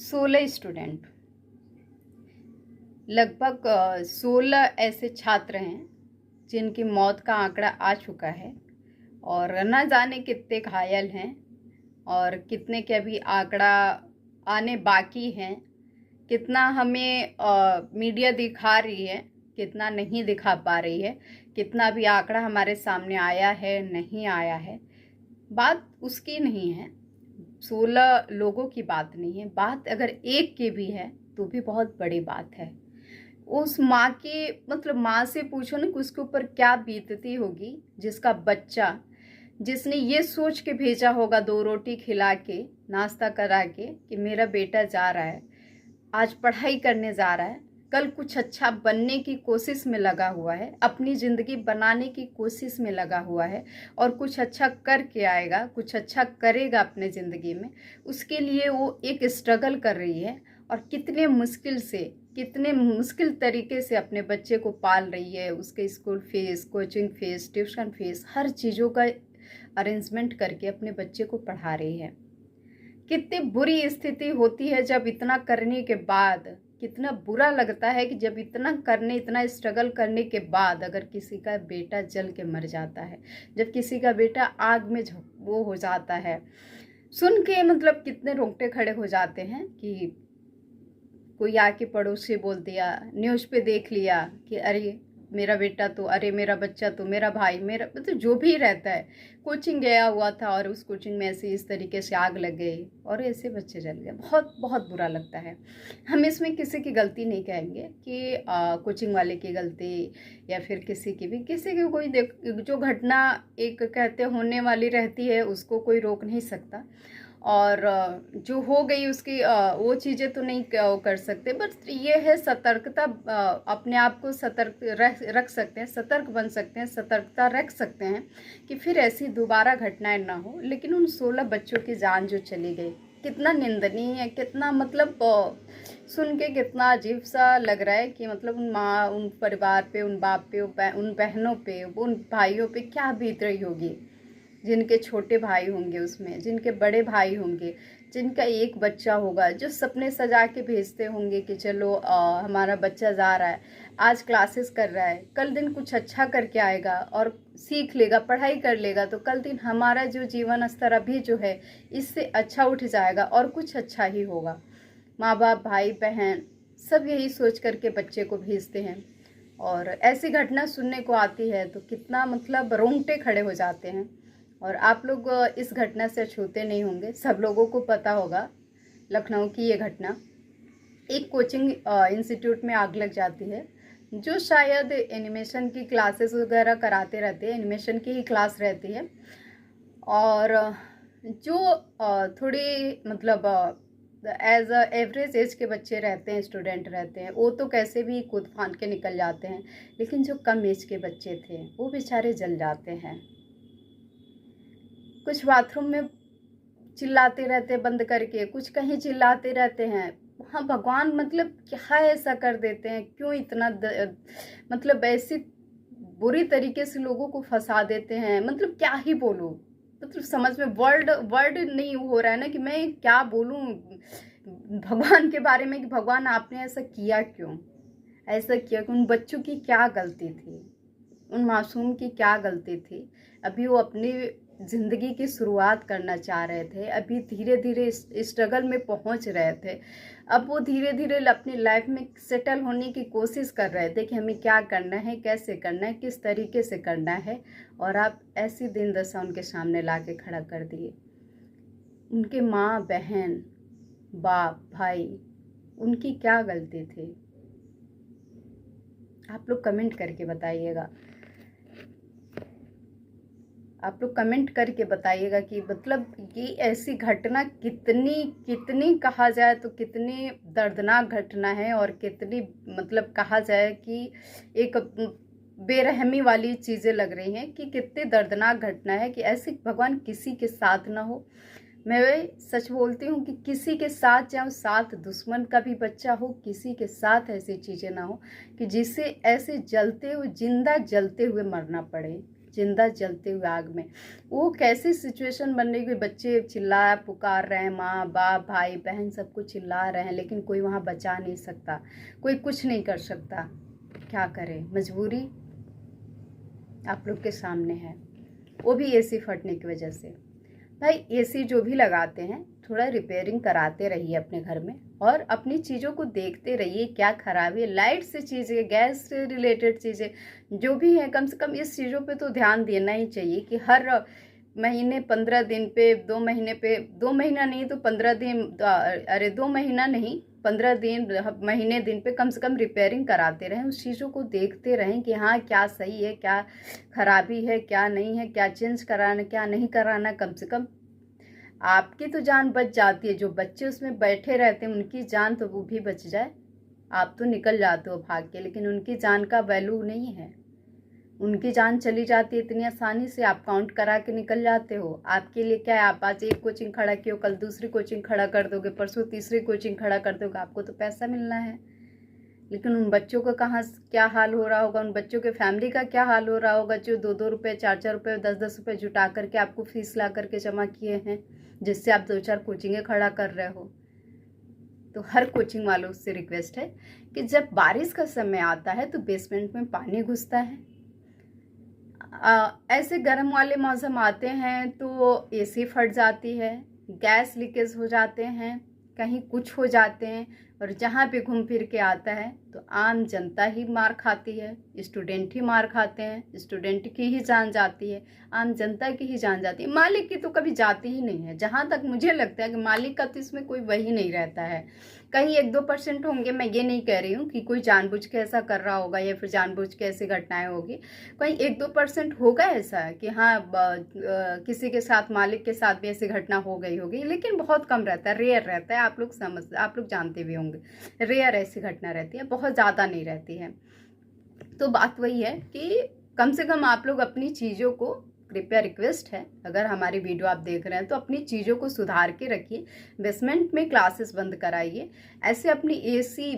16 student, लगभग 16 ऐसे छात्र हैं जिनकी मौत का आंकड़ा आ चुका है और न जाने कितने घायल हैं और कितने के अभी आंकड़ा आने बाकी हैं। कितना हमें मीडिया दिखा रही है, कितना नहीं दिखा पा रही है, कितना भी आंकड़ा हमारे सामने आया है नहीं आया है, बात उसकी नहीं है। 16 लोगों की बात नहीं है, बात अगर एक की भी है तो भी बहुत बड़ी बात है। उस माँ की माँ से पूछो ना कि उसके ऊपर क्या बीतती होगी, जिसका बच्चा, जिसने ये सोच के भेजा होगा 2 रोटी खिला के, नाश्ता करा के कि मेरा बेटा जा रहा है, आज पढ़ाई करने जा रहा है, कल कुछ अच्छा बनने की कोशिश में लगा हुआ है, अपनी ज़िंदगी बनाने की कोशिश में लगा हुआ है और कुछ अच्छा करके आएगा, कुछ अच्छा करेगा अपने ज़िंदगी में। उसके लिए वो एक स्ट्रगल कर रही है और कितने मुश्किल तरीके से अपने बच्चे को पाल रही है। उसके school fees, coaching fees, tuition fees, हर चीज़ों का अरेंजमेंट करके अपने बच्चे को पढ़ा रही है। कितनी बुरी स्थिति होती है जब इतना करने के बाद, कितना बुरा लगता है कि जब इतना स्ट्रगल करने के बाद अगर किसी का बेटा जल के मर जाता है, जब किसी का बेटा आग में वो हो जाता है। सुन के कितने रोंगटे खड़े हो जाते हैं कि कोई आके पड़ोसी बोल दिया, न्यूज़ पे देख लिया कि अरे मेरा बेटा तो, अरे मेरा बच्चा तो, मेरा भाई, मेरा जो भी रहता है, कोचिंग गया हुआ था और उस कोचिंग में ऐसे इस तरीके से आग लग गई और ऐसे बच्चे जल गए। बहुत बहुत बुरा लगता है। हम इसमें किसी की गलती नहीं कहेंगे कि कोचिंग वाले की गलती या फिर किसी की कोई जो घटना एक कहते होने वाली रहती है उसको कोई रोक नहीं सकता और जो हो गई उसकी वो चीज़ें तो नहीं कर सकते। बट ये है सतर्कता, अपने आप को सतर्क रख सकते हैं, सतर्क बन सकते हैं, सतर्कता रख सकते हैं कि फिर ऐसी दोबारा घटनाएं ना हो। लेकिन उन 16 बच्चों की जान जो चली गई, कितना निंदनीय है, कितना सुन के कितना अजीब सा लग रहा है कि उन माँ, उन परिवार पे, उन बाप पे, उन बहनों पे, उन भाइयों पे क्या बीत रही होगी, जिनके छोटे भाई होंगे, उसमें जिनके बड़े भाई होंगे, जिनका एक बच्चा होगा, जो सपने सजा के भेजते होंगे कि चलो हमारा बच्चा जा रहा है, आज क्लासेस कर रहा है, कल दिन कुछ अच्छा करके आएगा और सीख लेगा, पढ़ाई कर लेगा, तो कल दिन हमारा जो जीवन स्तर अभी जो है इससे अच्छा उठ जाएगा और कुछ अच्छा ही होगा। माँ बाप, भाई बहन सब यही सोच करके बच्चे को भेजते हैं और ऐसी घटना सुनने को आती है तो कितना रोंगटे खड़े हो जाते हैं। और आप लोग इस घटना से अछूते नहीं होंगे, सब लोगों को पता होगा लखनऊ की ये घटना। एक कोचिंग इंस्टीट्यूट में आग लग जाती है, जो शायद एनिमेशन की क्लासेस वगैरह कराते रहते हैं, एनिमेशन की ही क्लास रहती है और जो थोड़ी एज एवरेज एज के बच्चे रहते हैं, स्टूडेंट रहते हैं, वो तो कैसे भी कूद फांद के निकल जाते हैं, लेकिन जो कम एज के बच्चे थे वो बेचारे जल जाते हैं। कुछ बाथरूम में चिल्लाते रहते बंद करके, कुछ कहीं चिल्लाते रहते हैं। हाँ, भगवान क्या ऐसा कर देते हैं, क्यों इतना ऐसी बुरी तरीके से लोगों को फंसा देते हैं। क्या ही बोलूं, समझ में वर्ड नहीं हो रहा है ना कि मैं क्या बोलूं भगवान के बारे में कि भगवान आपने ऐसा किया क्यों, उन बच्चों की क्या गलती थी, उन मासूम की क्या गलती थी। अभी वो अपनी ज़िंदगी की शुरुआत करना चाह रहे थे, अभी धीरे धीरे स्ट्रगल में पहुंच रहे थे, अब वो धीरे धीरे अपनी लाइफ में सेटल होने की कोशिश कर रहे थे कि हमें क्या करना है, कैसे करना है, किस तरीके से करना है, और आप ऐसी दिन दशा उनके सामने ला के खड़ा कर दिए। उनके माँ, बहन, बाप, भाई, उनकी क्या गलती थी? आप लोग कमेंट करके बताइएगा, आप लोग कमेंट करके बताइएगा कि ये ऐसी घटना कितनी कहा जाए तो कितनी दर्दनाक घटना है और कितनी कहा जाए कि एक बेरहमी वाली चीज़ें लग रही हैं कि कितनी दर्दनाक घटना है कि ऐसी भगवान किसी के साथ ना हो। मैं सच बोलती हूँ कि किसी के साथ, चाहे साथ दुश्मन का भी बच्चा हो, किसी के साथ ऐसी चीज़ें ना हो कि जिससे ऐसे जिंदा जलते हुए मरना पड़े। जिंदा जलते हुए आग में। वो कैसी सिचुएशन बन रही, बच्चे चिल्ला पुकार रहे हैं, माँ बाप भाई बहन सबको चिल्ला रहे हैं, लेकिन कोई वहाँ बचा नहीं सकता, कोई कुछ नहीं कर सकता। क्या करें, मजबूरी आप लोग के सामने है। वो भी एसी फटने की वजह से। भाई एसी जो भी लगाते हैं थोड़ा रिपेयरिंग कराते रहिए अपने घर में, और अपनी चीज़ों को देखते रहिए क्या खराबी है। लाइट से चीज़ें, गैस से रिलेटेड चीज़ें जो भी हैं, कम से कम इस चीज़ों पे तो ध्यान देना ही चाहिए कि हर महीने 15 दिन पे, 2 महीने पे, 2 महीना नहीं तो 15 दिन, अरे 2 महीना नहीं 15 दिन, महीने दिन पे कम से कम रिपेयरिंग कराते रहें। उस चीज़ों को देखते रहें कि हाँ क्या सही है, क्या खराबी है, क्या नहीं है, क्या चेंज कराना, क्या नहीं कराना। कम से कम आपकी तो जान बच जाती है, जो बच्चे उसमें बैठे रहते हैं उनकी जान तो वो भी बच जाए। आप तो निकल जाते हो भाग के, लेकिन उनकी जान का वैल्यू नहीं है। उनकी जान चली जाती है इतनी आसानी से, आप काउंट करा के निकल जाते हो। आपके लिए क्या है, आप आज एक कोचिंग खड़ा किए हो, कल दूसरी कोचिंग खड़ा कर दोगे, परसों तीसरी कोचिंग खड़ा कर दोगे, आपको तो पैसा मिलना है। लेकिन उन बच्चों का कहाँ क्या हाल हो रहा होगा, उन बच्चों के फैमिली का क्या हाल हो रहा होगा, जो 2-2 रुपये, 4-4 रुपये, 10-10 रुपये जुटा करके आपको फीस ला करके जमा किए हैं, जिससे आप 2-4 कोचिंगें खड़ा कर रहे हो। तो हर कोचिंग वालों से रिक्वेस्ट है कि जब बारिश का समय आता है तो बेसमेंट में पानी घुसता है, ऐसे गर्म वाले मौसम आते हैं तो एसी फट जाती है, गैस लीकेज हो जाते हैं, कहीं कुछ हो जाते हैं, और जहाँ पे घूम फिर के आता है तो आम जनता ही मार खाती है, स्टूडेंट ही मार खाते हैं, स्टूडेंट की ही जान जाती है, आम जनता की ही जान जाती है। मालिक की तो कभी जाती ही नहीं है। जहाँ तक मुझे लगता है कि मालिक का तो इसमें कोई वही नहीं रहता है। कहीं 1-2% होंगे, मैं ये नहीं कह रही हूँ कि कोई जानबूझ के ऐसा कर रहा होगा या फिर जानबूझ के ऐसी घटनाएं होगी। कहीं 1-2% होगा ऐसा कि हाँ किसी के साथ, मालिक के साथ भी ऐसी घटना हो गई होगी, लेकिन बहुत कम रहता है, रेयर रहता है। आप लोग जानते भी होंगे, रेयर ऐसी घटना रहती है, बहुत ज़्यादा नहीं रहती है। तो बात वही है कि कम से कम आप लोग अपनी चीज़ों को, कृपया रिक्वेस्ट है, अगर हमारी वीडियो आप देख रहे हैं तो अपनी चीज़ों को सुधार के रखिए। बेसमेंट में क्लासेस बंद कराइए। ऐसे अपनी एसी,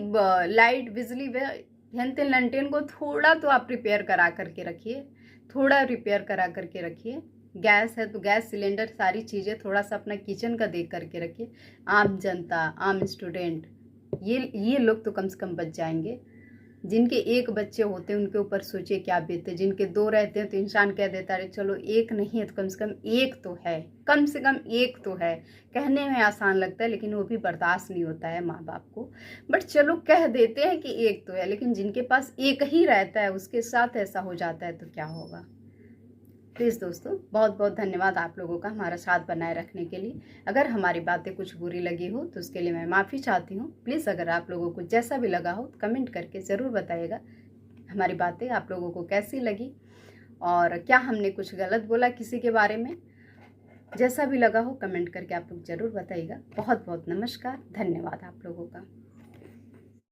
लाइट, बिजली व हेन लंटेन को थोड़ा तो आप रिपेयर करा करके रखिए, थोड़ा रिपेयर करा करके रखिए। गैस है तो गैस सिलेंडर, सारी चीज़ें थोड़ा सा अपना किचन का देख करके रखिए। आम जनता, आम स्टूडेंट, ये लोग तो कम से कम बच जाएंगे। जिनके 1 बच्चे होते हैं उनके ऊपर सोचिए क्या बीतते, जिनके 2 रहते हैं तो इंसान कह देता है चलो 1 नहीं है तो कम से कम 1 तो है, कम से कम 1 तो है। कहने में आसान लगता है लेकिन वो भी बर्दाश्त नहीं होता है माँ बाप को, बट चलो कह देते हैं कि 1 तो है। लेकिन जिनके पास 1 ही रहता है उसके साथ ऐसा हो जाता है तो क्या होगा। प्लीज़ दोस्तों, बहुत बहुत धन्यवाद आप लोगों का हमारा साथ बनाए रखने के लिए। अगर हमारी बातें कुछ बुरी लगी हो तो उसके लिए मैं माफ़ी चाहती हूँ। प्लीज़ अगर आप लोगों को जैसा भी लगा हो तो कमेंट करके ज़रूर बताइएगा हमारी बातें आप लोगों को कैसी लगी, और क्या हमने कुछ गलत बोला किसी के बारे में। जैसा भी लगा हो कमेंट करके आप लोग ज़रूर बताइएगा। बहुत बहुत नमस्कार, धन्यवाद आप लोगों का।